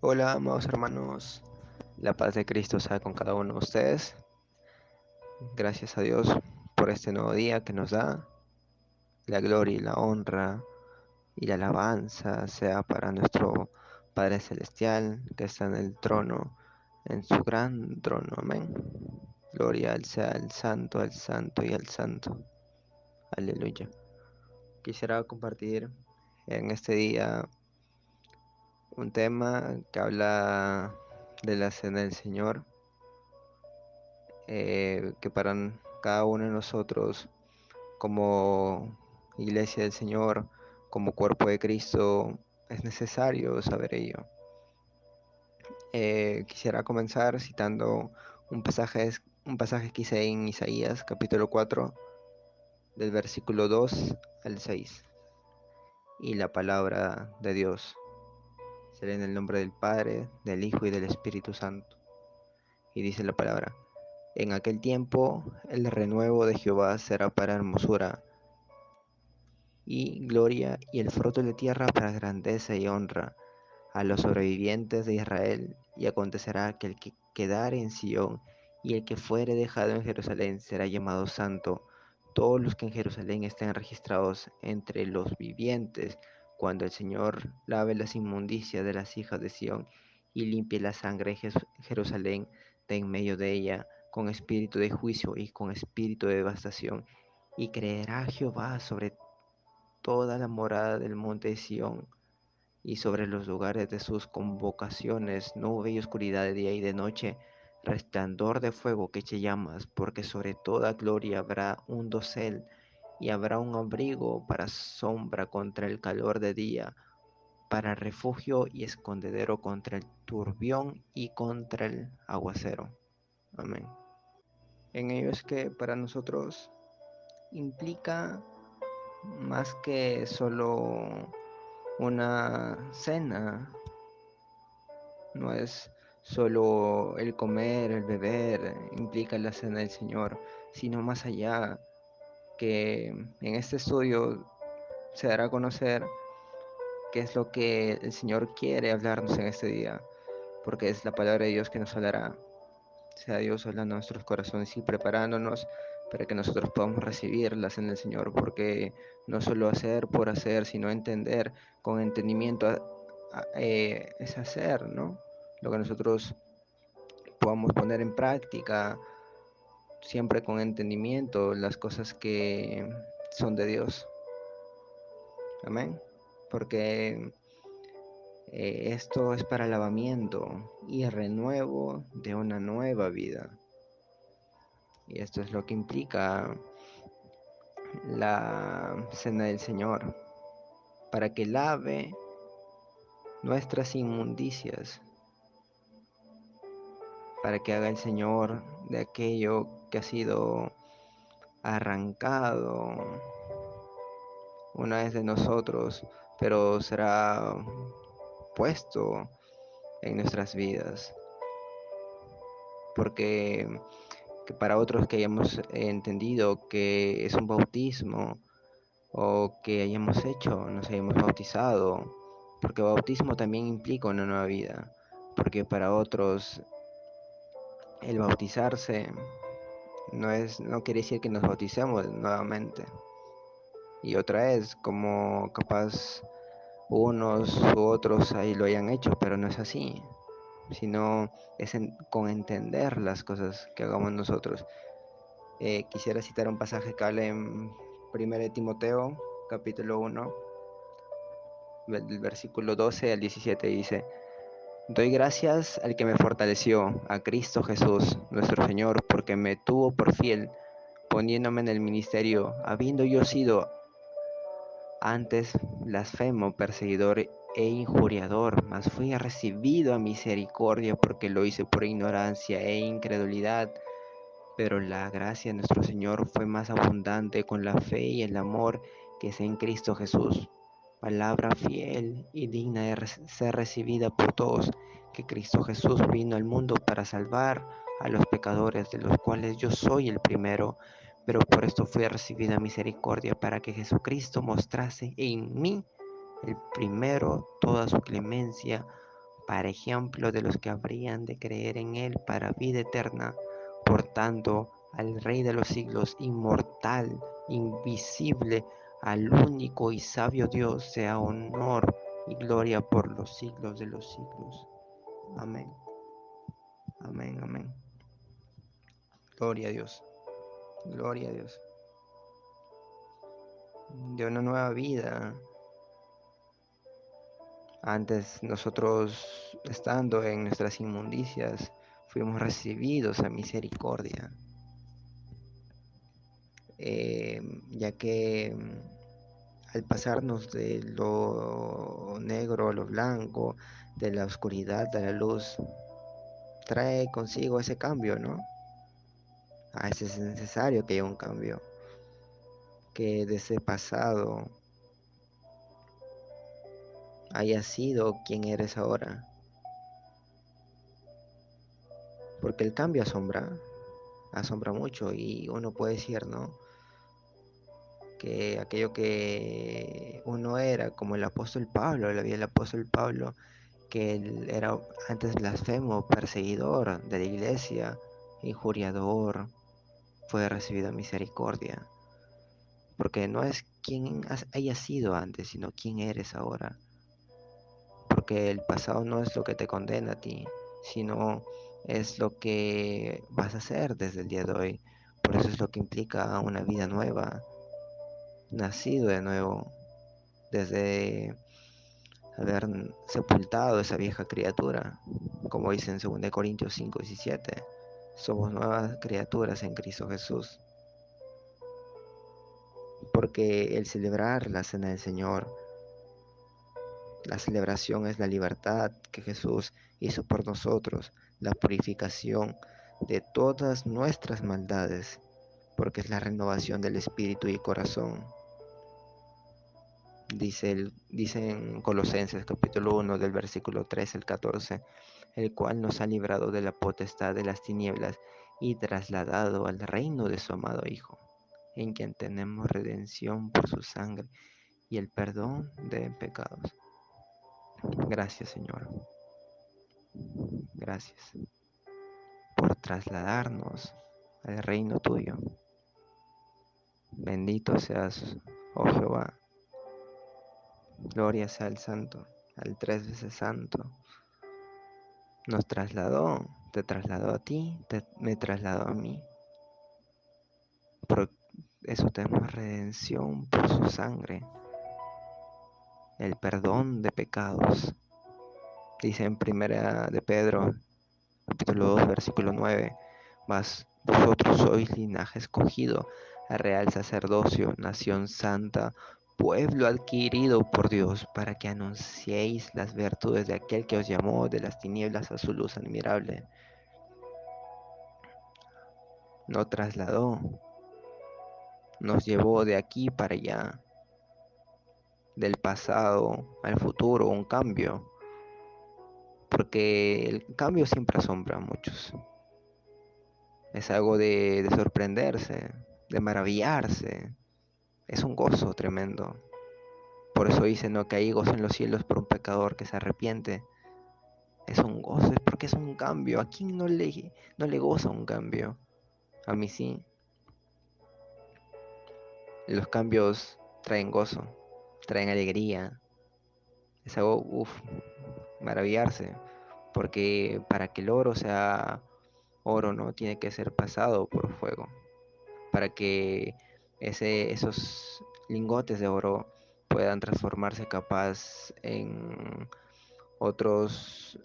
Hola, amados hermanos, la paz de Cristo sea con cada uno de ustedes. Gracias a Dios por este nuevo día que nos da. La gloria y la honra y la alabanza sea para nuestro Padre Celestial que está en el trono, en su gran trono. Amén. Gloria al sea el santo, al santo y al santo. Aleluya. Quisiera compartir en este día un tema que habla de la cena del Señor. Que para cada uno de nosotros como iglesia del Señor, como cuerpo de Cristo, es necesario saber ello. Quisiera comenzar citando un pasaje que hice en Isaías capítulo 4 del versículo 2 al 6. Y la palabra de Dios se lee en el nombre del Padre, del Hijo y del Espíritu Santo. Y dice la palabra: En aquel tiempo el renuevo de Jehová será para hermosura y gloria, y el fruto de la tierra para grandeza y honra a los sobrevivientes de Israel. Y acontecerá que el que quedare en Sión y el que fuere dejado en Jerusalén será llamado santo. Todos los que en Jerusalén estén registrados entre los vivientes, cuando el Señor lave las inmundicias de las hijas de Sión y limpie la sangre de Jerusalén de en medio de ella, con espíritu de juicio y con espíritu de devastación. Y creerá Jehová sobre toda la morada del monte de Sión, y sobre los lugares de sus convocaciones, nube y oscuridad de día y de noche, resplandor de fuego que eche llamas, porque sobre toda gloria habrá un dosel, y habrá un abrigo para sombra contra el calor de día, para refugio y escondedero contra el turbión y contra el aguacero. Amén. En ello es que para nosotros implica más que solo una cena, no es solo el comer, el beber, implica la cena del Señor, sino más allá, que en este estudio se dará a conocer qué es lo que el Señor quiere hablarnos en este día, porque es la palabra de Dios que nos hablará. Sea Dios hablando a nuestros corazones y preparándonos para que nosotros podamos recibir la cena del Señor, porque no solo hacer por hacer, sino entender con entendimiento es hacer, ¿no? Lo que nosotros podamos poner en práctica, siempre con entendimiento, las cosas que son de Dios. Amén. Porque esto es para el lavamiento y renuevo de una nueva vida. Y esto es lo que implica la cena del Señor, para que lave nuestras inmundicias, para que haga el Señor de aquello que ha sido arrancado una vez de nosotros, pero será puesto en nuestras vidas, porque que para otros que hayamos entendido que es un bautismo, o que hayamos hecho, nos hayamos bautizado, porque bautismo también implica una nueva vida, porque para otros el bautizarse no quiere decir que nos bauticemos nuevamente. Y otra es como capaz unos u otros ahí lo hayan hecho, pero no es así, sino es con entender las cosas que hagamos nosotros. Quisiera citar un pasaje que habla en 1 de Timoteo, capítulo 1, del versículo 12 al 17, dice: Doy gracias al que me fortaleció, a Cristo Jesús, nuestro Señor, porque me tuvo por fiel, poniéndome en el ministerio, habiendo yo sido antes blasfemo, perseguidor e injuriador, mas fui recibido a misericordia porque lo hice por ignorancia e incredulidad. Pero la gracia de nuestro Señor fue más abundante con la fe y el amor que es en Cristo Jesús. Palabra fiel y digna de ser recibida por todos, que Cristo Jesús vino al mundo para salvar a los pecadores, de los cuales yo soy el primero, pero por esto fui recibida misericordia, para que Jesucristo mostrase en mí el primero toda su clemencia, para ejemplo de los que habrían de creer en él para vida eterna. Por tanto, al Rey de los siglos, inmortal, invisible, al único y sabio Dios, sea honor y gloria por los siglos de los siglos. Amén. Amén, amén. Gloria a Dios. Gloria a Dios. De una nueva vida. Antes nosotros, estando en nuestras inmundicias, fuimos recibidos a misericordia, ya que al pasarnos de lo negro a lo blanco, de la oscuridad a la luz, trae consigo ese cambio, ¿no? A veces es necesario que haya un cambio, que de ese pasado haya sido quien eres ahora, porque el cambio asombra mucho y uno puede decir, ¿no? Que aquello que uno era, como el apóstol Pablo, el apóstol Pablo, que él era antes blasfemo, perseguidor de la iglesia, injuriador, fue recibido misericordia, porque no es quien haya sido antes, sino quién eres ahora, porque el pasado no es lo que te condena a ti, sino es lo que vas a hacer desde el día de hoy. Por eso es lo que implica una vida nueva, nacido de nuevo, desde haber sepultado esa vieja criatura, como dice en 2 Corintios 5:17. Somos nuevas criaturas en Cristo Jesús, porque el celebrar la cena del Señor, la celebración es la libertad que Jesús hizo por nosotros, la purificación de todas nuestras maldades, porque es la renovación del espíritu y corazón. Dice en Colosenses capítulo 1 del versículo 3 al 14, el cual nos ha librado de la potestad de las tinieblas y trasladado al reino de su amado Hijo, en quien tenemos redención por su sangre y el perdón de pecados. Gracias, Señor. Gracias por trasladarnos al reino tuyo. Bendito seas, oh Jehová. Gloria sea al Santo, al 3 veces Santo. Nos trasladó, te trasladó a ti, me trasladó a mí. Por eso tenemos redención por su sangre, el perdón de pecados. Dice en primera de Pedro, capítulo 2, versículo 9, mas vosotros sois linaje escogido, real sacerdocio, nación santa, pueblo adquirido por Dios, para que anunciéis las virtudes de aquel que os llamó de las tinieblas a su luz admirable. Nos trasladó, nos llevó de aquí para allá, del pasado al futuro, un cambio, porque el cambio siempre asombra a muchos. Es algo de sorprenderse, de maravillarse, es un gozo tremendo. Por eso dice, no, que hay gozo en los cielos por un pecador que se arrepiente. Es un gozo, es porque es un cambio. ¿A quién no le goza un cambio? A mí sí. Los cambios traen gozo, traen alegría. Es algo, maravillarse. Porque para que el oro sea oro, ¿no? Tiene que ser pasado por fuego. Para que esos lingotes de oro puedan transformarse capaz en otros,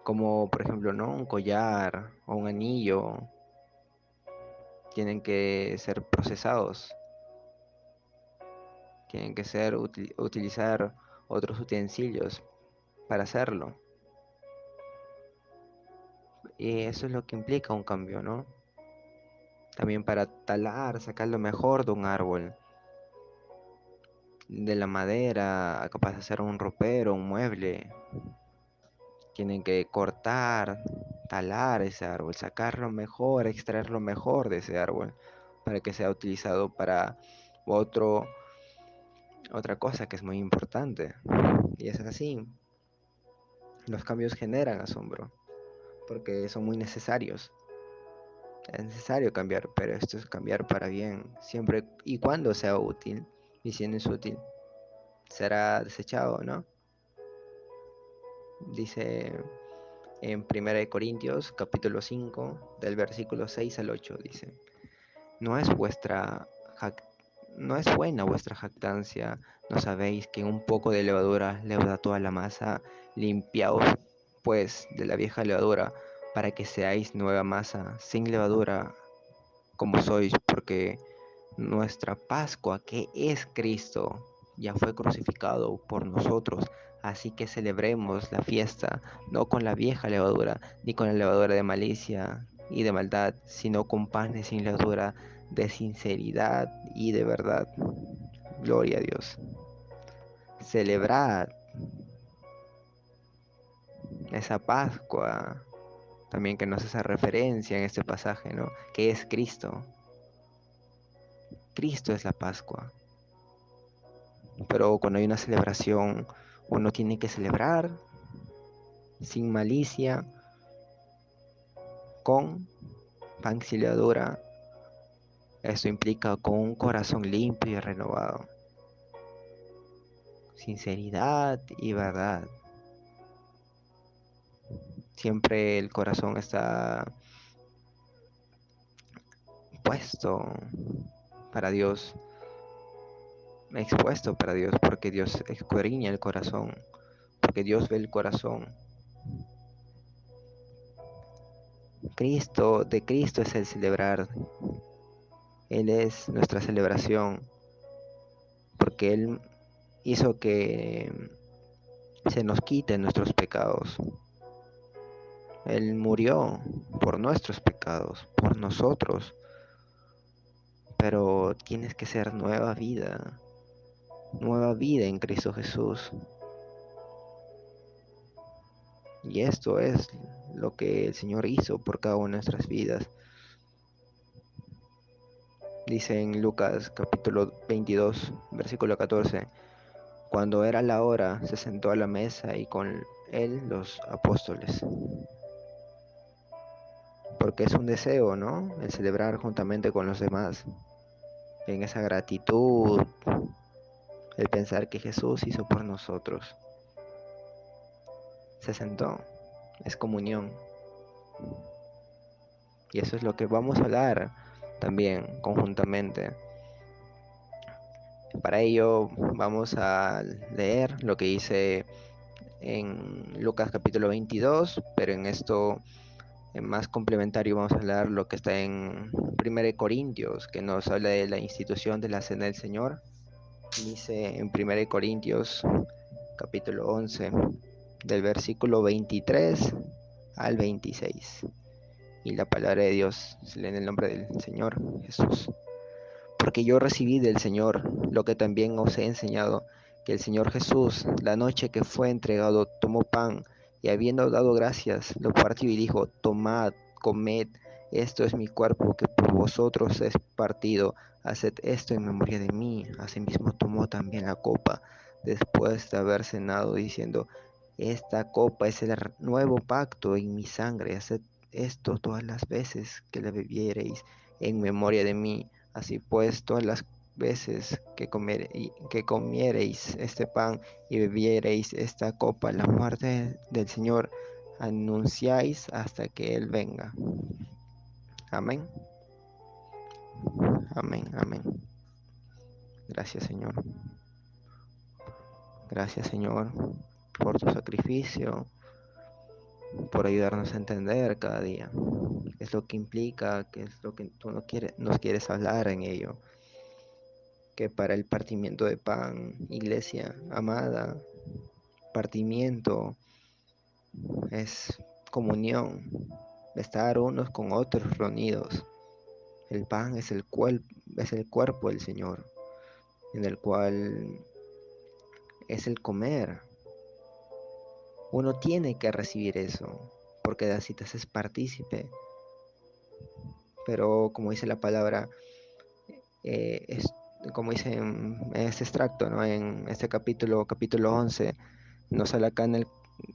como por ejemplo, ¿no? Un collar o un anillo, tienen que ser procesados, tienen que ser utilizar otros utensilios para hacerlo. Y eso es lo que implica un cambio, ¿no? También para talar, sacar lo mejor de un árbol, de la madera, capaz de hacer un ropero, un mueble. Tienen que cortar, talar ese árbol, sacar lo mejor, extraer lo mejor de ese árbol para que sea utilizado para otra cosa que es muy importante, Y es así. Los cambios generan asombro, porque son muy necesarios. Es necesario cambiar, pero esto es cambiar para bien, siempre y cuando sea útil. Y si no es útil, será desechado, ¿no? Dice en 1 Corintios capítulo 5 del versículo 6 al 8, dice, no es vuestra jac- no es buena vuestra jactancia, ¿no sabéis que un poco de levadura leuda toda la masa? Limpiaos pues de la vieja levadura, para que seáis nueva masa, sin levadura, como sois, porque nuestra Pascua, que es Cristo, ya fue crucificado por nosotros. Así que celebremos la fiesta, no con la vieja levadura, ni con la levadura de malicia y de maldad, sino con panes sin levadura, de sinceridad y de verdad. Gloria a Dios. Celebrad esa Pascua, también que nos hace referencia en este pasaje, ¿no? Que es Cristo. Cristo es la Pascua. Pero cuando hay una celebración, uno tiene que celebrar sin malicia, con pan sin levadura. Esto implica con un corazón limpio y renovado, sinceridad y verdad. Siempre el corazón está puesto para Dios, expuesto para Dios, porque Dios escudriña el corazón, porque Dios ve el corazón. Cristo, de Cristo es el celebrar. Él es nuestra celebración, porque Él hizo que se nos quiten nuestros pecados. Él murió por nuestros pecados, por nosotros, pero tienes que ser nueva vida en Cristo Jesús. Y esto es lo que el Señor hizo por cada una de nuestras vidas. Dice en Lucas capítulo 22, versículo 14, cuando era la hora, se sentó a la mesa y con él los apóstoles. Porque es un deseo, ¿no? El celebrar juntamente con los demás, en esa gratitud, el pensar que Jesús hizo por nosotros. Se sentó, es comunión. Y eso es lo que vamos a hablar también conjuntamente. Para ello vamos a leer lo que dice en Lucas capítulo 22, pero en esto en más complementario vamos a leer lo que está en 1 Corintios, que nos habla de la institución de la Cena del Señor. Dice en 1 Corintios capítulo 11, del versículo 23 al 26. Y la palabra de Dios se lee en el nombre del Señor Jesús. Porque yo recibí del Señor lo que también os he enseñado, que el Señor Jesús, la noche que fue entregado, tomó pan y habiendo dado gracias, lo partió y dijo, tomad, comed, esto es mi cuerpo que por vosotros es partido, haced esto en memoria de mí. Asimismo tomó también la copa después de haber cenado, diciendo, esta copa es el nuevo pacto en mi sangre, haced esto todas las veces que la bebiereis en memoria de mí. Así pues, todas las veces que comiereis este pan y bebiereis esta copa, la muerte del Señor anunciáis hasta que Él venga. Amén. Amén. Amén. Gracias, Señor. Gracias, Señor, por tu sacrificio, por ayudarnos a entender cada día qué es lo que implica, qué es lo que tú nos quieres hablar en ello. Que para el partimiento de pan, iglesia amada, partimiento es comunión, estar unos con otros reunidos. El pan es el cuerpo del Señor, en el cual es el comer. Uno tiene que recibir eso, porque así te haces partícipe. Pero como dice la palabra, es como dice en este extracto, ¿no? En este capítulo 11, Nos sale acá en el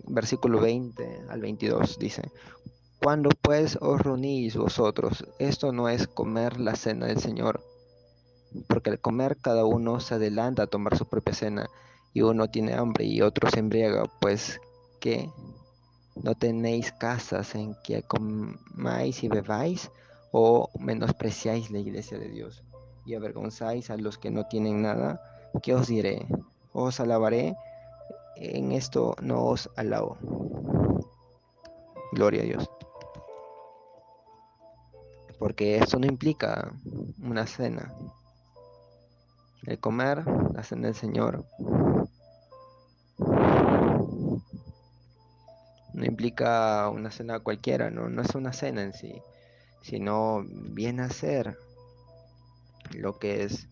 versículo 20 al 22, dice: Cuando pues os reunís vosotros, esto no es comer la cena del Señor, porque al comer cada uno se adelanta a tomar su propia cena, y uno tiene hambre y otro se embriaga, pues que no tenéis casas en que comáis y bebáis, o menospreciáis la iglesia de Dios, y avergonzáis a los que no tienen nada. ¿Qué os diré? ¿Os alabaré? En esto no os alabo. Gloria a Dios. Porque esto no implica una cena. El comer, la cena del Señor, no implica una cena cualquiera, no, no es una cena en sí, sino viene a ser lo que es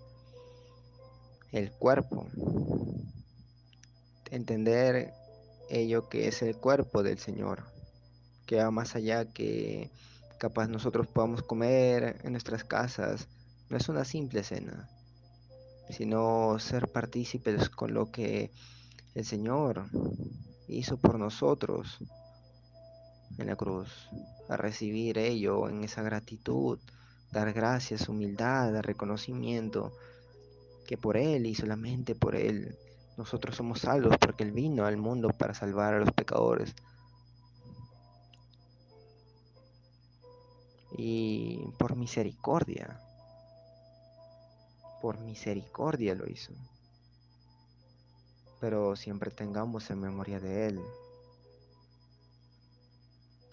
el cuerpo. Entender ello que es el cuerpo del Señor, que va más allá que capaz nosotros podamos comer en nuestras casas. No es una simple cena, sino ser partícipes con lo que el Señor hizo por nosotros en la cruz, a recibir ello en esa gratitud, dar gracias, humildad, dar reconocimiento, que por Él y solamente por Él nosotros somos salvos, porque Él vino al mundo para salvar a los pecadores. Y por misericordia lo hizo. Pero siempre tengamos en memoria de Él,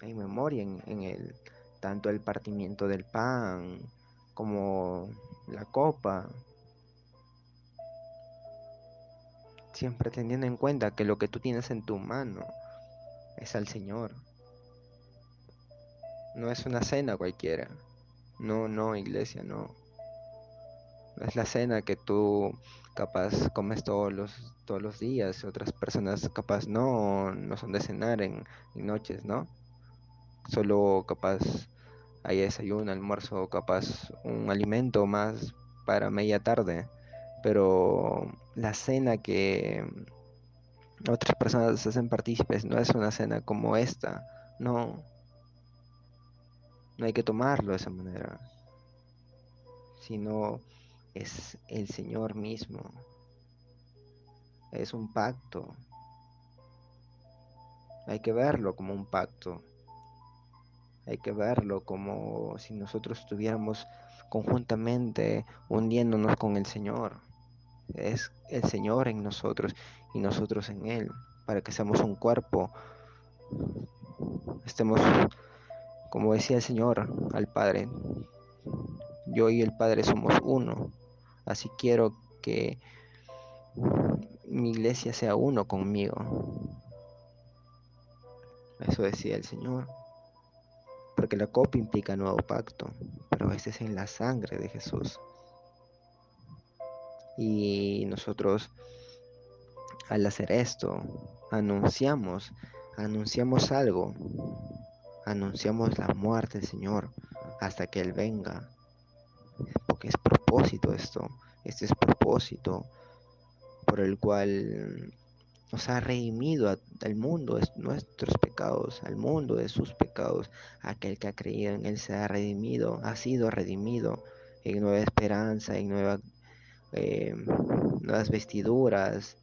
en memoria en Él, tanto el partimiento del pan como la copa, siempre teniendo en cuenta que lo que tú tienes en tu mano es al Señor. No es una cena cualquiera. No, no, iglesia, no. No es la cena que tú capaz comes todos los días. Otras personas capaz no son de cenar en noches, ¿no? Solo capaz hay desayuno, almuerzo, capaz un alimento más para media tarde. Pero la cena que otras personas se hacen partícipes no es una cena como esta. No, no hay que tomarlo de esa manera, sino es el Señor mismo. Es un pacto. Hay que verlo como un pacto. Hay que verlo como si nosotros estuviéramos conjuntamente hundiéndonos con el Señor. Es el Señor en nosotros y nosotros en Él, para que seamos un cuerpo. Estemos, como decía el Señor al Padre, yo y el Padre somos uno. Así quiero que mi iglesia sea uno conmigo. Eso decía el Señor. Porque la copa implica nuevo pacto, pero este es en la sangre de Jesús. Y nosotros al hacer esto, anunciamos algo, anunciamos la muerte del Señor hasta que Él venga, porque es propósito esto, este es propósito por el cual nos ha redimido al mundo de nuestros pecados, al mundo de sus pecados. Aquel que ha creído en Él se ha redimido, ha sido redimido en nueva esperanza, en eh, nuevas vestiduras,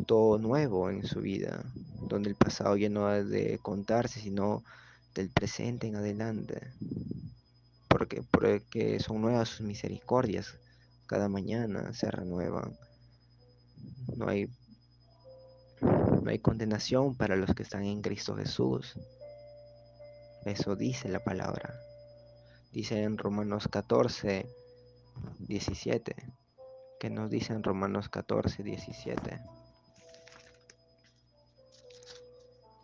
todo nuevo en su vida, donde el pasado ya no ha de contarse, sino del presente en adelante, porque son nuevas sus misericordias, cada mañana se renuevan. No hay, no hay condenación para los que están en Cristo Jesús. Eso dice la palabra. Dice en Romanos 14, 17. ¿Qué nos dice en Romanos 14, 17?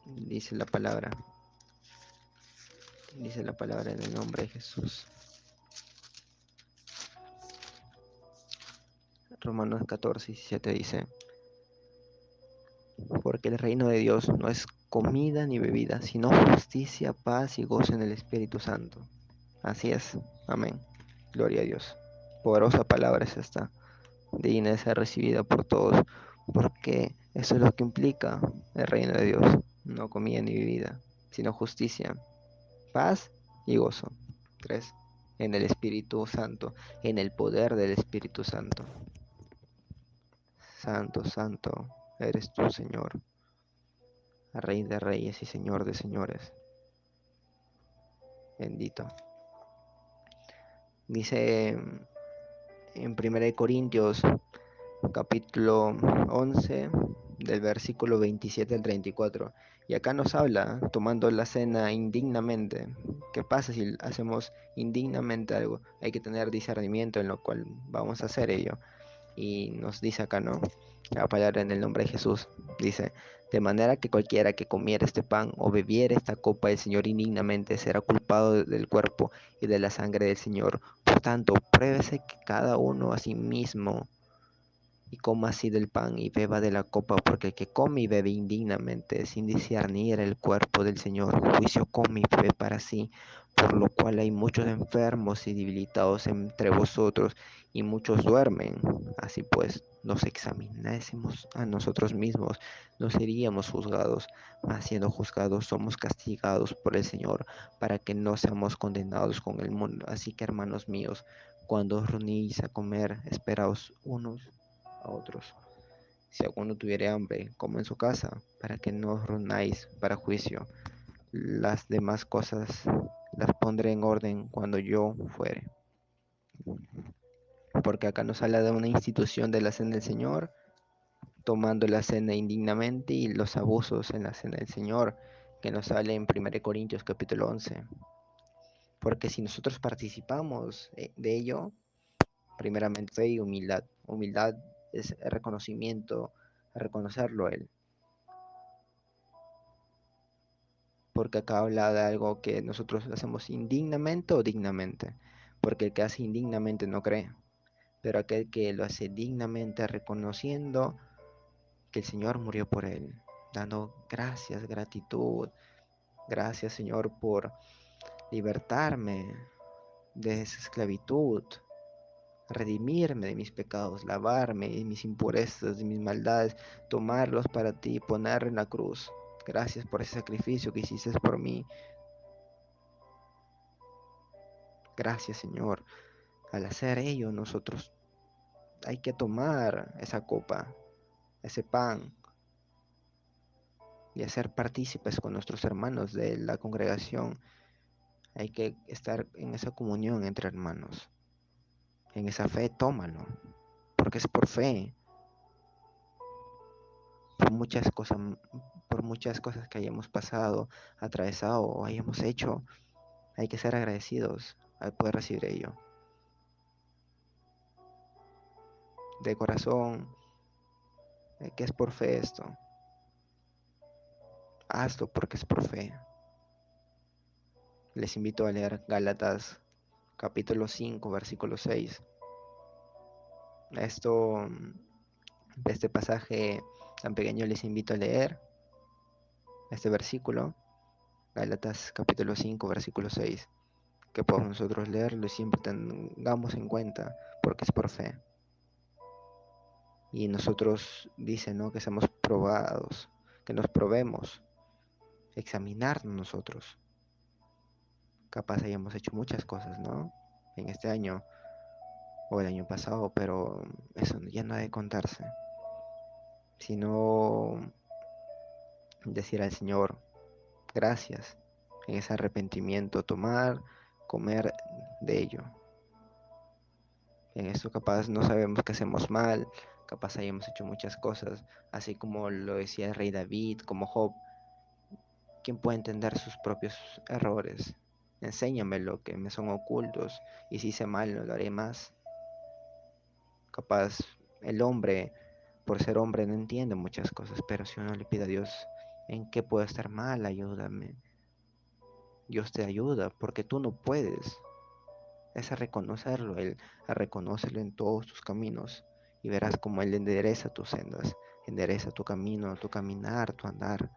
Dice la palabra. Dice la palabra en el nombre de Jesús. Romanos 14, 17 dice: Porque el reino de Dios no es comida ni bebida, sino justicia, paz y gozo en el Espíritu Santo. Así es. Amén. Gloria a Dios. Poderosa palabra es esta, digna de ser recibida por todos, porque eso es lo que implica el reino de Dios, no comida ni bebida, sino justicia, paz y gozo. 3. En el Espíritu Santo, en el poder del Espíritu Santo. Santo, santo, eres tú, Señor, Rey de reyes y Señor de señores. Bendito. Dice en 1 Corintios capítulo 11 del versículo 27 al 34. Y acá nos habla tomando la cena indignamente. ¿Qué pasa si hacemos indignamente algo? Hay que tener discernimiento en lo cual vamos a hacer ello. Y nos dice acá, ¿no? La palabra en el nombre de Jesús. Dice, de manera que cualquiera que comiera este pan o bebiera esta copa del Señor indignamente será culpado del cuerpo y de la sangre del Señor. Por tanto, pruébese que cada uno a sí mismo y coma así del pan y beba de la copa, porque el que come y bebe indignamente, sin discernir el cuerpo del Señor, juicio come y bebe para sí, por lo cual hay muchos enfermos y debilitados entre vosotros, y muchos duermen. Así pues, nos examinásemos a nosotros mismos, no seríamos juzgados, mas siendo juzgados somos castigados por el Señor, para que no seamos condenados con el mundo. Así que, hermanos míos, cuando os reunís a comer, esperaos unos a otros. Si alguno tuviere hambre, como en su casa, para que no os reunáis para juicio. Las demás cosas las pondré en orden cuando yo fuere. Porque acá nos habla de una institución de la cena del Señor, tomando la cena indignamente y los abusos en la cena del Señor, que nos sale en 1 Corintios capítulo 11. Porque si nosotros participamos de ello, primeramente fe y humildad. Humildad es el reconocimiento, reconocerlo a Él. Porque acá habla de algo que nosotros hacemos indignamente o dignamente. Porque el que hace indignamente no cree, pero aquel que lo hace dignamente reconociendo que el Señor murió por él, dando gracias, gratitud, gracias Señor por libertarme de esa esclavitud, redimirme de mis pecados, lavarme de mis impurezas, de mis maldades, tomarlos para ti, poner en la cruz. Gracias por ese sacrificio que hiciste por mí. Gracias, Señor. Al hacer ello, nosotros hay que tomar esa copa, ese pan, y hacer partícipes con nuestros hermanos de la congregación. Hay que estar en esa comunión entre hermanos. En esa fe, tómalo, porque es por fe. Por muchas cosas, por muchas cosas que hayamos pasado, atravesado o hayamos hecho, hay que ser agradecidos al poder recibir ello. De corazón, que es por fe esto. Hazlo porque es por fe. Les invito a leer Gálatas capítulo 5, versículo 6. Este pasaje tan pequeño les invito a leer este versículo, Gálatas capítulo 5, versículo 6, que podamos nosotros leerlo y siempre tengamos en cuenta, porque es por fe. Y nosotros dice, ¿no?, que seamos probados, que nos probemos, examinarnos nosotros. Capaz hayamos hecho muchas cosas, ¿no?, en este año o el año pasado, pero eso ya no ha de contarse, sino decir al Señor, gracias, en ese arrepentimiento, tomar, comer de ello. En eso capaz no sabemos que hacemos mal, capaz hayamos hecho muchas cosas, así como lo decía el rey David, como Job. ¿Quién puede entender sus propios errores? Enséñame lo que me son ocultos, y si hice mal no lo haré más. Capaz el hombre, por ser hombre, no entiende muchas cosas, pero si uno le pide a Dios, ¿en qué puedo estar mal? Ayúdame. Dios te ayuda, porque tú no puedes. Es a reconocerlo, Él, a reconocerlo en todos tus caminos, y verás como Él endereza tus sendas, endereza tu camino, tu caminar, tu andar,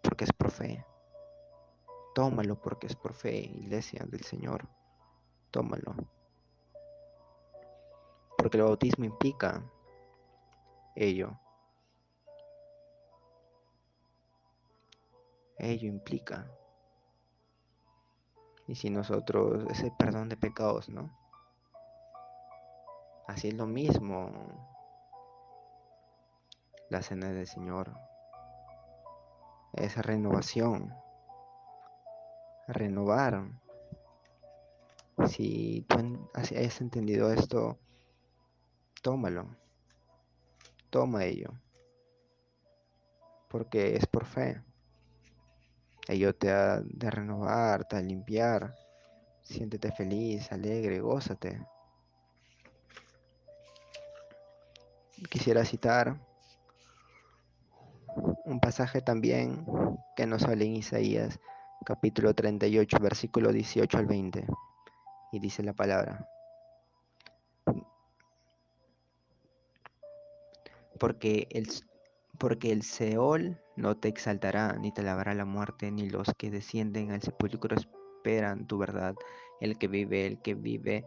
porque es por fe. Tómalo porque es por fe, iglesia del Señor. Tómalo. Porque el bautismo implica Ello, ello implica. Y si nosotros, ese perdón de pecados, ¿no? Así es lo mismo la cena del Señor, esa renovación, renovar. Si tú has entendido esto, tómalo, toma ello, porque es por fe. Ello te ha de renovar, te ha de limpiar. Siéntete feliz, alegre, gózate. Quisiera citar un pasaje también que nos sale en Isaías, capítulo 38, versículo 18 al 20, y dice la palabra: porque el Seol no te exaltará, ni te lavará la muerte, ni los que descienden al sepulcro esperan tu verdad. El que vive,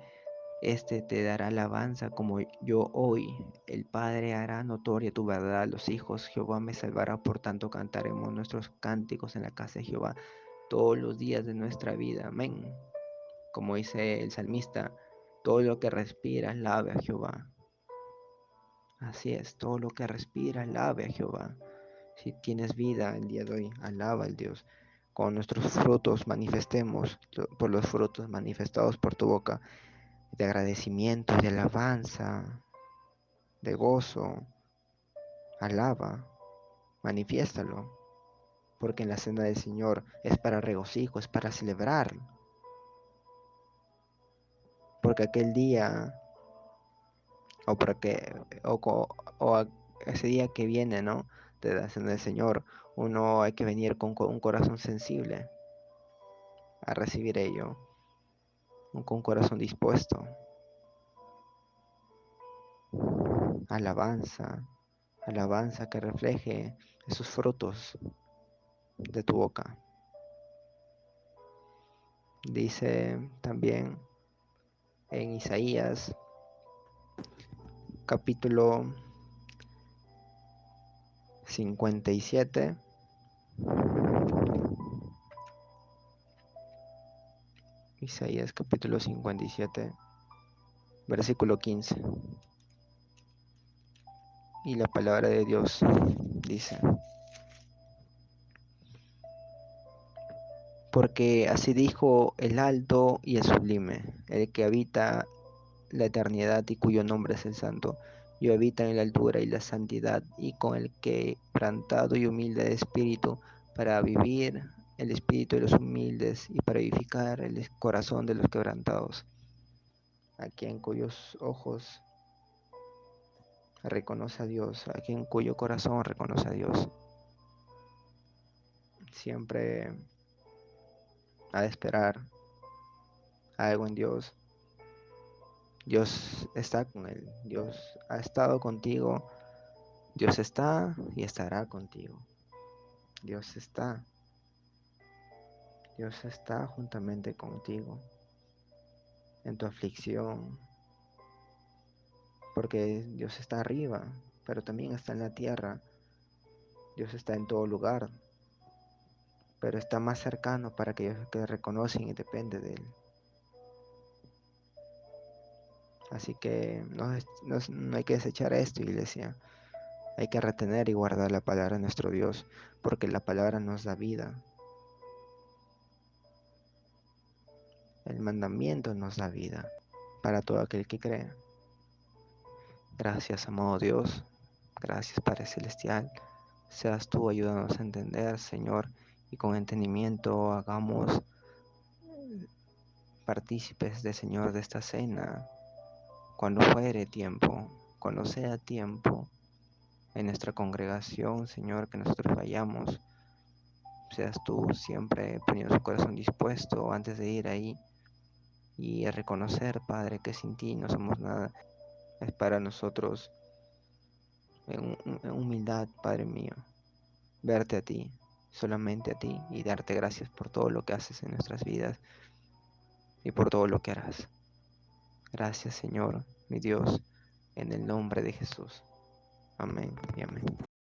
este te dará alabanza como yo hoy. El Padre hará notoria tu verdad. Los hijos, Jehová me salvará. Por tanto, cantaremos nuestros cánticos en la casa de Jehová todos los días de nuestra vida. Amén. Como dice el salmista, todo lo que respira, alabe a Jehová. Así es, todo lo que respira, alabe a Jehová. Si tienes vida el día de hoy, alaba al Dios. Con nuestros frutos manifestemos, por los frutos manifestados por tu boca, de agradecimiento, de alabanza, de gozo, alaba, manifiéstalo, porque en la cena del Señor es para regocijo, es para celebrar, porque aquel día, o porque, ese día que viene, ¿no? De la cena del Señor, uno hay que venir con un corazón sensible a recibir ello, con un corazón dispuesto, alabanza, alabanza que refleje esos frutos de tu boca. Dice también en Isaías capítulo 57, Isaías capítulo 57, versículo 15. Y la palabra de Dios dice: porque así dijo el alto y el sublime, el que habita la eternidad y cuyo nombre es el santo. Yo habita en la altura y la santidad, y con el quebrantado y humilde de espíritu, para vivir el espíritu de los humildes y para vivificar el corazón de los quebrantados. A quien cuyos ojos reconoce a Dios, a quien cuyo corazón reconoce a Dios. Siempre ha de esperar algo en Dios. Dios está con él, Dios ha estado contigo, Dios está y estará contigo. Dios está juntamente contigo en tu aflicción, porque Dios está arriba, pero también está en la tierra. Dios está en todo lugar, pero está más cercano para aquellos que reconocen y dependen de Él. Así que no hay que desechar esto, iglesia. Hay que retener y guardar la palabra de nuestro Dios, porque la palabra nos da vida. El mandamiento nos da vida para todo aquel que cree. Gracias, amado Dios. Gracias, Padre Celestial. Seas tú ayúdanos a entender, Señor, y con entendimiento hagamos partícipes de Señor de esta cena cuando fuere tiempo, cuando sea tiempo en nuestra congregación, Señor, que nosotros vayamos. Seas tú siempre poniendo su corazón dispuesto antes de ir ahí y a reconocer, Padre, que sin ti no somos nada. Es para nosotros en humildad, Padre mío, verte a ti, solamente a ti, y darte gracias por todo lo que haces en nuestras vidas y por todo lo que harás. Gracias, Señor, mi Dios, en el nombre de Jesús. Amén y amén.